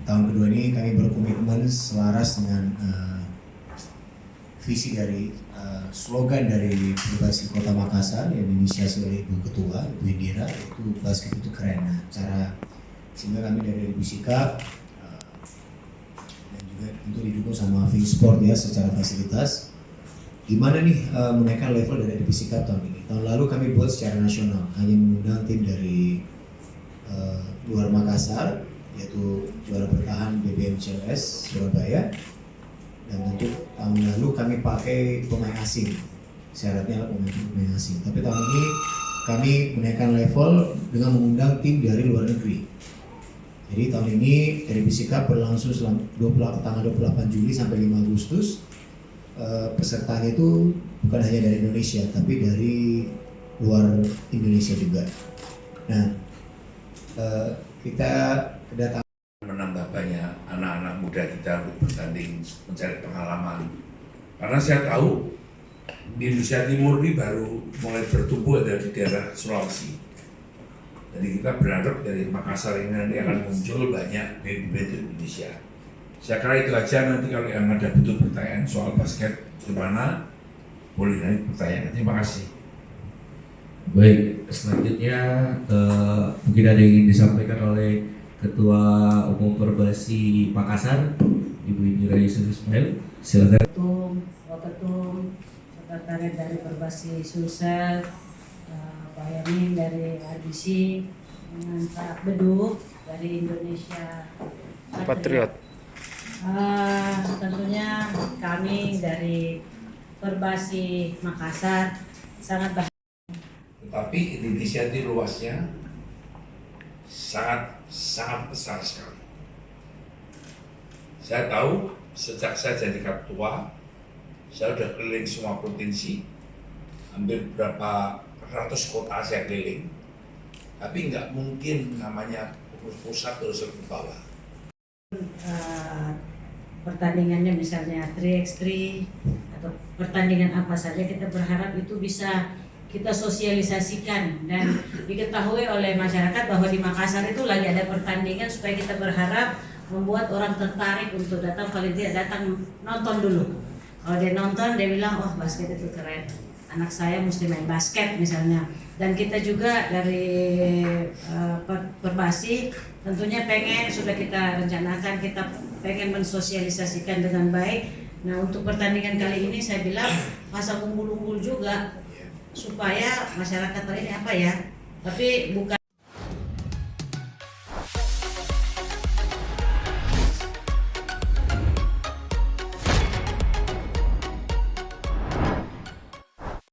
tahun kedua ini kami berkomitmen selaras dengan visi dari slogan dari Perbasi Kota Makassar yang diinisiasi oleh Ibu Ketua, Ibu Indira, yaitu basket itu keren. Sehingga kami dari Bisikap dan juga tentu didukung sama Sport ya secara fasilitas. Gimana nih menaikkan level dari Bisikap tahun ini? Tahun lalu kami buat secara nasional, hanya mengundang tim dari luar Makassar, yaitu juara bertahan BBM CLS Surabaya. Dan tentu tahun lalu kami pakai pemain asing, syaratnya adalah pemain asing. Tapi tahun ini kami menaikkan level dengan mengundang tim dari luar negeri. Jadi tahun ini dari Bisikap berlangsung tanggal 28 Juli sampai 5 Agustus. Pesertanya itu bukan hanya dari Indonesia, tapi dari luar Indonesia juga. Nah, kita kedatangan menambah banyak anak-anak muda kita untuk bertanding mencari pengalaman. Karena saya tahu di Indonesia Timur ini baru mulai bertumbuh ada di daerah Sulawesi. Jadi kita berharap dari Makassar ini nanti akan muncul banyak bibit di Indonesia. Saya kira itu aja, nanti kalau yang ada butuh pertanyaan soal basket gimana, boleh nanti pertanyaan. Terima kasih. Baik, selanjutnya mungkin ada yang ingin disampaikan oleh Ketua Umum Perbasi Makassar, Ibu Indira Yusuf Ismail. Silakan. Ketum, Sekretariat dari Perbasi Sulsel, Pak Yamin dari RBC, dengan Pak Bedu dari Indonesia Patriot. Tentunya kami dari Perbasi Makassar sangat bahagia. Tetapi Indonesia ini luasnya sangat besar sekali. Saya tahu sejak saya jadi ketua, saya sudah keliling semua provinsi, hampir berapa ratus kota saya keliling, tapi nggak mungkin namanya pusat terus ke bawah. Pertandingannya misalnya 3x3 atau pertandingan apa saja, kita berharap itu bisa kita sosialisasikan dan diketahui oleh masyarakat bahwa di Makassar itu lagi ada pertandingan, supaya kita berharap membuat orang tertarik untuk datang, paling tidak datang nonton dulu. Kalau dia nonton, dia bilang, oh basket itu keren, anak saya mesti main basket misalnya. Dan kita juga dari Perbasi tentunya sudah kita rencanakan, kita pengen mensosialisasikan dengan baik. Nah, untuk pertandingan kali ini saya bilang pasang unggul-unggul juga supaya masyarakat ini apa ya, tapi bukan